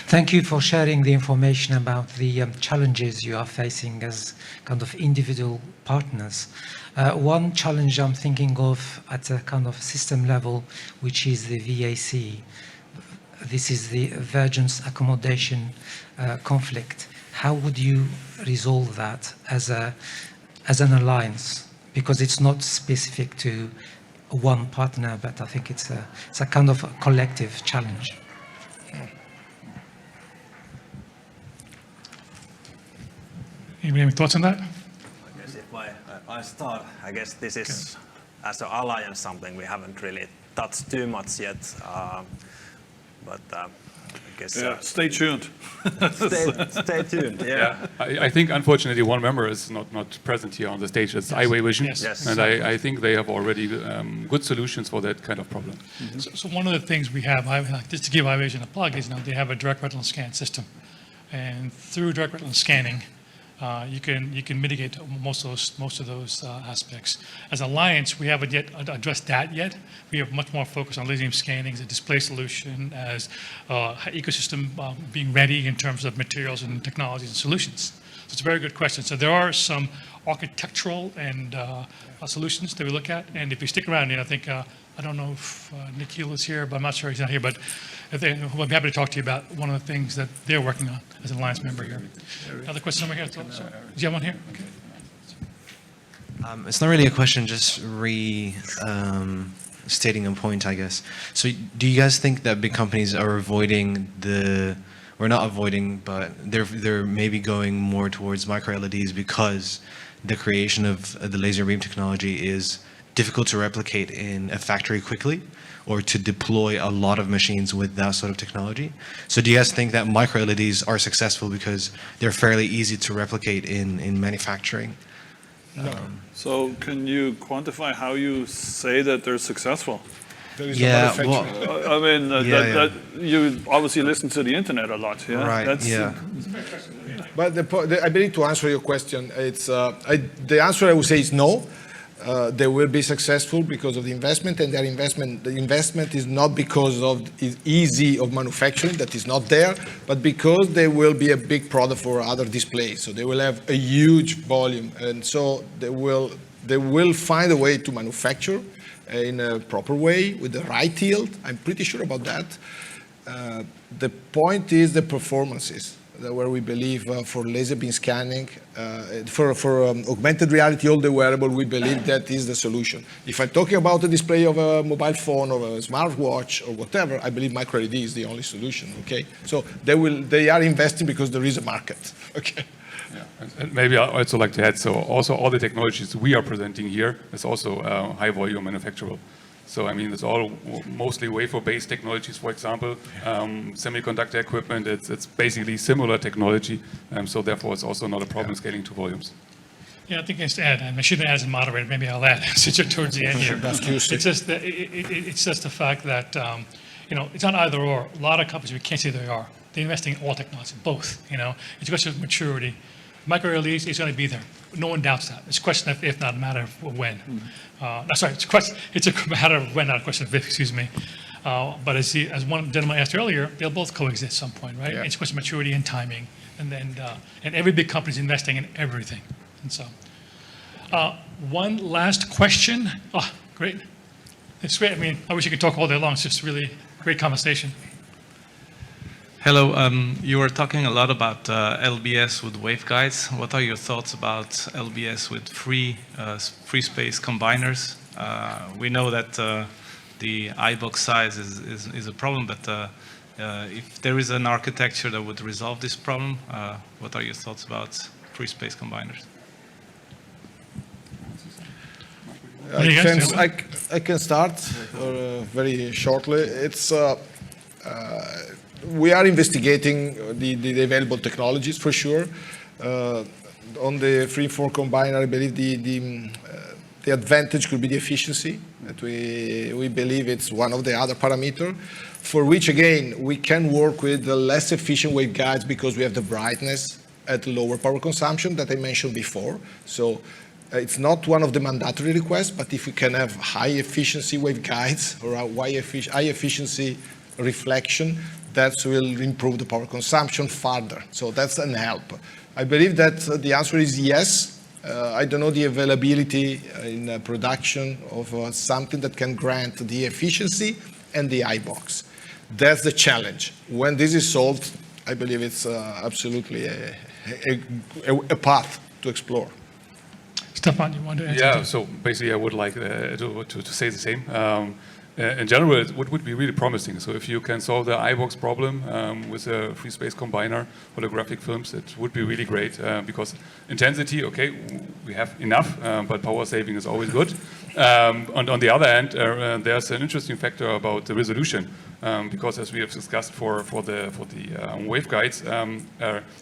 Speaker 11: Thank you for sharing the information about the challenges you are facing as kind of individual partners. One challenge I'm thinking of at a kind of system level, which is the VAC. This is the Vergence Accommodation conflict. How would you resolve that as an alliance? Because it's not specific to one partner, but I think it's a kind of a collective challenge.
Speaker 2: Any thoughts on that?
Speaker 4: I guess if I start, I guess this is, as an alliance, something we haven't really touched too much yet. But I guess...
Speaker 7: stay tuned.
Speaker 4: Stay tuned, yeah.
Speaker 6: I think, unfortunately, one member is not present here on the stage. It's Highway Vision.
Speaker 2: Yes.
Speaker 6: And I think they have already good solutions for that kind of problem.
Speaker 2: Mm-hmm. So one of the things we have, just to give Highway Vision a plug, is they have a direct retinal scan system. And through direct retinal scanning, you can mitigate most of those aspects. As an alliance, we haven't yet addressed that yet. We have much more focus on laser beam scanning as a display solution, as ecosystem being ready in terms of materials and technologies and solutions. So it's a very good question. So there are some architectural and solutions that we look at, and if you stick around, I think I don't know if Nikhil is here, but I'm not sure he's not here. But I'd be happy to talk to you about one of the things that they're working on as an alliance member here. Another question over here. Do you have one here? Okay.
Speaker 8: It's not really a question, just stating a point, I guess. So do you guys think that big companies are avoiding or not avoiding, but they're maybe going more towards micro LEDs because the creation of the laser beam technology is difficult to replicate in a factory quickly, or to deploy a lot of machines with that sort of technology? So do you guys think that micro LEDs are successful because they're fairly easy to replicate in manufacturing?
Speaker 3: No.
Speaker 7: So can you quantify how you say that they're successible?
Speaker 8: Yeah, well,
Speaker 7: I mean, you obviously listen to the internet a lot, yeah?
Speaker 8: Right,
Speaker 3: But I believe to answer your question, it's the answer I would say is no. They will be successful because of the investment, and their investment, the investment is not because of it's easy of manufacturing, that is not there, but because they will be a big product for other displays. So they will have a huge volume, and so they will find a way to manufacture in a proper way with the right yield. I'm pretty sure about that. The point is the performances, where we believe for laser beam scanning, for augmented reality, all the wearable, we believe that is the solution. If I'm talking about the display of a mobile phone or a smartwatch or whatever, I believe micro LED is the only solution. Okay, so they are investing because there is a market. Okay.
Speaker 6: Yeah. And maybe I'd also like to add, so also all the technologies we are presenting here is also high volume manufacturable. So I mean, it's all mostly wafer-based technologies, for example, semiconductor equipment, it's basically similar technology, so therefore it's also not a problem scaling to volumes.
Speaker 2: Yeah, I think I should add, and I shouldn't add as a moderator, maybe I'll add, since you're towards the end here. It's just the fact that, it's not either or. A lot of companies, we can't say they are. They're investing in all technology, both, It's a question of maturity. Micro LEDs is going to be there. No one doubts that. It's a question of if, not a matter of when. It's a matter of when, not a question of if, excuse me. But as one gentleman asked earlier, they'll both coexist at some point, right? Yeah. It's a question of maturity and timing. And then, and every big company is investing in everything. And so, one last question. Oh, great. It's great. I mean, I wish you could talk all day long. It's just really great conversation.
Speaker 12: Hello, you were talking a lot about LBS with waveguides. What are your thoughts about LBS with free space combiners? We know that the iBox size is a problem, but if there is an architecture that would resolve this problem, what are your thoughts about free space combiners?
Speaker 3: I can start very shortly. It's we are investigating the available technologies for sure. On the free-form combiner, I believe the advantage could be the efficiency. That we believe it's one of the other parameters, for which again we can work with the less efficient waveguides because we have the brightness at lower power consumption that I mentioned before. So it's not one of the mandatory requests, but if we can have high efficiency waveguides or high efficiency reflection, that will improve the power consumption further. So that's an help. I believe that the answer is yes. I don't know the availability in production of something that can grant the efficiency and the iBox. That's the challenge. When this is solved, I believe it's absolutely a path to explore.
Speaker 2: Stefan, you want to answer?
Speaker 6: Yeah, so basically I would like to say the same. In general, it would be really promising. So if you can solve the iBox problem with a free space combiner, holographic films, it would be really great because intensity, okay, we have enough, but power saving is always good. On the other hand, there's an interesting factor about the resolution. because as we have discussed for the waveguides,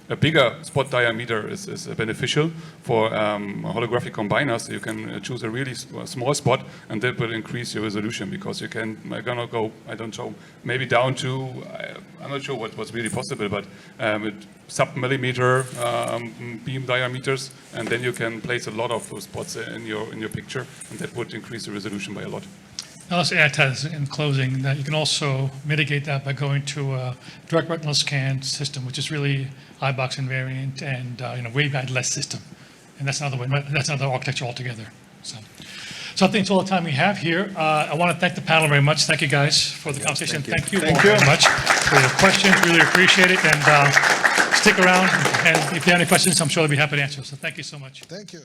Speaker 6: a bigger spot diameter is beneficial for holographic combiners. You can choose a really small spot, and that will increase your resolution because you can gonna go, I don't know, maybe down to, I'm not sure what's really possible, but sub-millimeter beam diameters, and then you can place a lot of those spots in your picture, and that would increase the resolution by a lot.
Speaker 2: I'll also add to this in closing that you can also mitigate that by going to a direct retinal scan system, which is really iBox invariant and waveguide-less system. And that's another way, that's another architecture altogether. So I think it's all the time we have here. I want to thank the panel very much. Thank you guys for the conversation. Thank you all very much for your questions. Really appreciate it. And stick around. And if you have any questions, I'm sure they'll be happy to answer. So thank you so much.
Speaker 3: Thank you.